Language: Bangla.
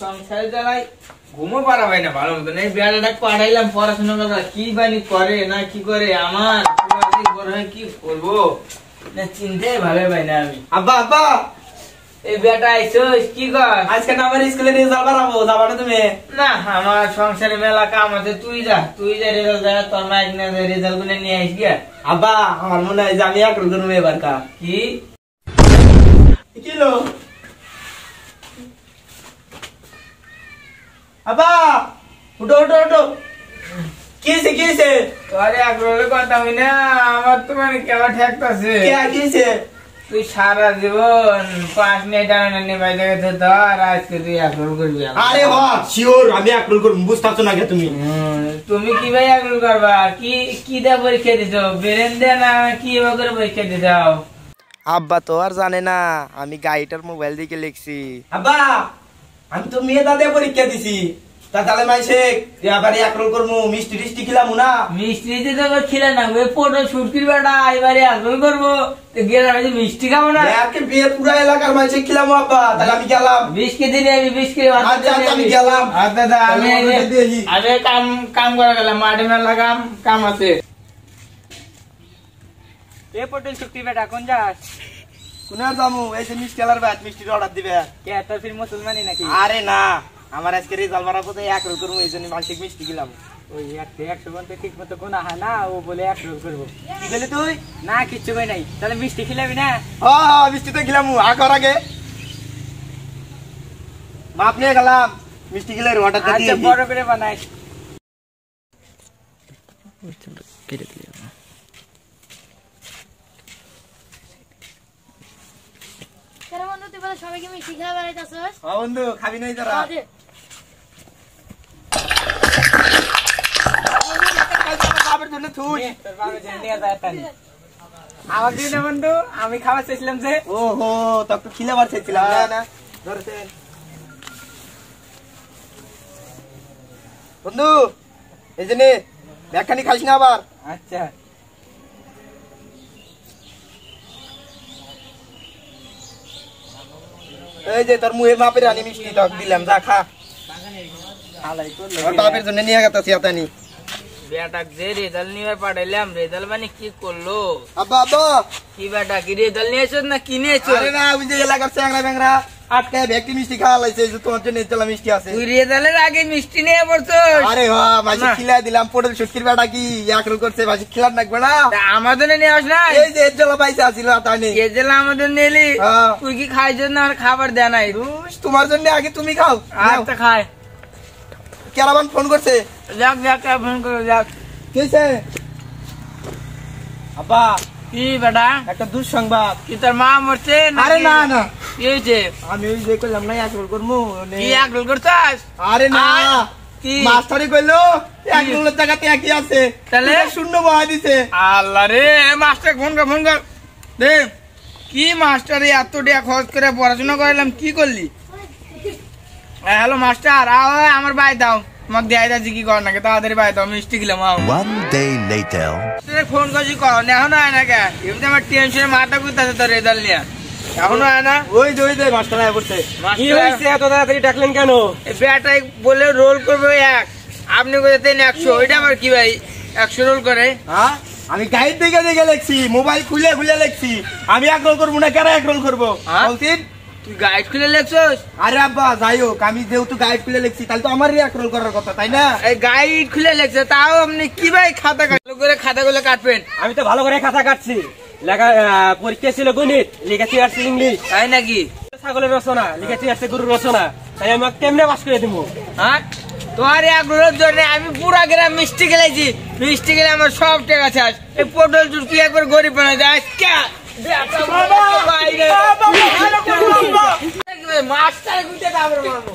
সংসারে জ্বালাই ঘুমো পারা হয় না ভালো মতো এই বেড়াটা পাঠাইলাম পড়াশোনা করা কি বানি করে না কি করে আমার কি করবো না চিন্তাই ভালো পাই না আমি। আব্বা আব্বা এই বেটা আইসোস কি কর? আজকে না আমার স্কুলে রেজাল্ট বাড়াবো, যাবা না তুমি? না আমার সংসারে মেলা কাম আছে, তুই যা রেজাল্ট যা, তোর মাইক না রেজাল্ট গুলো নিয়ে আইস গিয়া। আব্বা আমার মনে হয় যে আমি এক রকম এবার কা কি কিলো আব্বা উঠো উঠো উঠো কিছে কিছে তোরে একবারে কথা হই না আমার তো মানে কেমন ঠেকতাছে। কে কিছে তুই সারা জীবন 5 মিনিট টানা নিয়ে বাইরে গেছে ধর আজকে তুই একরোল করবি। আরে হ শিওর আমি একরোল করব, বুঝতাছ না কে তুমি? তুমি কি ভাই একরোল করবা? কি কি দা পরীক্ষা দিছো? বেরেন দে না কি করে পরীক্ষা দিছাও? আব্বা তো আর জানে না আমি গাইটার মোবাইল দিকে লিখছি। আব্বা আমি তো মেয়ে দাদা পরীক্ষা দিছি, তাহলে মাইছে এবারে একরোল করব, মিষ্টি টিষ্টি খিলামু না? মিষ্টি দিতে তো খিলা না, ওই ফটো শুট করবি বেটা, এবারে একরোল করবো তো গেলে আমি মিষ্টি খাবো না? আজকে বিয়ে পুরো এলাকার মাইছে খিলামু আব্বা, তাহলে আমি গেলাম। 20 কেজি নিয়ে আমি 20 কেজি আচ্ছা আমি গেলাম। দাদা আমি কাম করা গেলাম, মাঠে মেলা কাম আছে। এ পটল শুক্তি বেটা কোন যাস? কোনার যামু? এই যে মিষ্টি আলার ভাত মিষ্টির অর্ডার দিবে। কে তোর ফির মুসলমানি নাকি? আরে না, আমার আজকে রেজাল্ট বাড়াবো তো একরোল করবো, এই জন্য মানসিক মিষ্টি গেলাম। ওই 100 ঘন্টা ঠিক মতো কোনা হয় না, ও বলে একরোল করবো। কি বলি তুই? না কিচ্ছু কই নাই, তাহলে মিষ্টি খিলাবি না? হ্যাঁ মিষ্টি তো গেলাম আগর আগে মাপ নিয়ে গেলাম, মিষ্টি গিলে অর্ডার দিয়ে আচ্ছা বড় করে বানাই। বন্ধু তুই বলে সবাইকে মিষ্টি খেলা বেড়াইতেছস? হ্যাঁ বন্ধু খাবি নাই তারা? বাবার জন্য থুই আমার দিন না বন্ধু, আমি খাবার চাইছিলাম যে। ওহো তক তো খিলাবার চাইছিলাম না ধরছে বন্ধু, এই জন্য ব্যাগখানি খাইস না আবার। আচ্ছা এই যে তোর মুহে মাপের আনি মিষ্টি তক দিলাম, যা খা। আর বাপের জন্য নিয়ে গেতাছি আতানি। বেটা যে রেজাল্ট নিয়ে পাঠাইলাম, রেজাল্ট মানে কি করলো? আব্বা আব্বা কি বেটা কি রেজাল্ট নিয়েছো না কি নিয়েছো? আরে না ওই যে এলাকার চ্যাংরা ব্যাংরা আটকায় ব্যক্তি মিষ্টি খাওয়া লাইছে, যে তোমার জন্য ইচ্ছা মিষ্টি আছে। তুই রেজাল্টের আগে মিষ্টি নিয়ে পড়ছো? আরে হ্যাঁ মাসি খিলা দিলাম, পটল শুটকির বেটা কি একরোল করছে, মাসি খিলার নাকবে না? আমাদের নিয়ে আস না, এই যে জলা পাইছে আসিল তানি রেজাল্ট আমাদের নিলি, তুই কি খাইছ না? আর খাবার দেয় নাই? তোমার জন্য আগে তুমি খাও। আচ্ছা খায়। কেরাবান ফোন করছে, যাক যাক ফোন করে যাক। কিছে আব্বা? কি বেটা একটা দুঃসংবাদ। কি তোর মা মরছে? আরে না না কি হয়েছে? আমি ওই যে কইলাম না একরোল করবো। কি একরোল করছস? আরে না কি মাস্টারি কইলো একরোলের জায়গাতে একই আছে, তাহলে শূন্য বহাই দিছে। আল্লাহ রে, মাস্টার ফোন কর দে। কি মাস্টার এত টাকা খরচ করে পড়াশোনা করাইলাম, কি করলি? হ্যালো মাস্টার, আমার বাই দাও, তোমাকে দেয় যাচ্ছি কি কর নাকি, তাড়াতাড়ি বাই দাও, মিষ্টি গেলাম। One day later. ফোন করছি কর, এখনো আয় না কে? এমনি আমার টেনশনে মাথা ঘুরতেছে তোর রেজাল্ট নিয়ে, এখনো আয় না? ওই যে মাস্টার আয় পড়ছে। কি হয়েছে এত তাড়াতাড়ি ডাকলেন কেন? বেটাই বলে রোল করবে 1, আপনি বলতেন 100, ওইটা আমার কি ভাই 100 রোল করে? হ্যাঁ আমি গাইড দেখে দেখে লেখছি, মোবাইল খুলে খুলে লেখছি, আমি একরোল করবো না কেন একরোল করবো বলছিস? তুই গাইড খুলে লেখছস? আরে আব্বা যাই হোক, আমি যেহেতু গাইড খুলে লেখছি তাহলে তো আমারই একরোল করার কথা, তাই না? এই গাইড খুলে লেখছে, তাও আপনি কি ভাই খাতা করে খাতাগুলো কাটবেন? আমি তো ভালো করে খাতা কাটছি, লেখা পরীক্ষা ছিল গণিত, লিখেছি আসছে ইংলিশ। তাই নাকি? ছাগলের রচনা লিখেছি আসছে গরুর রচনা, তাই আমি কেমনে পাস করে দিব? হ্যাঁ তোমার একরোলের জন্য আমি পুরা গ্রাম মিষ্টি খেলেছি, মিষ্টি খেলে আমার সব টাকা আছে। এই পটল চুটকি একবার গরিব বানাই যায় মাস্টার গুঁতে তারপরে মারবো।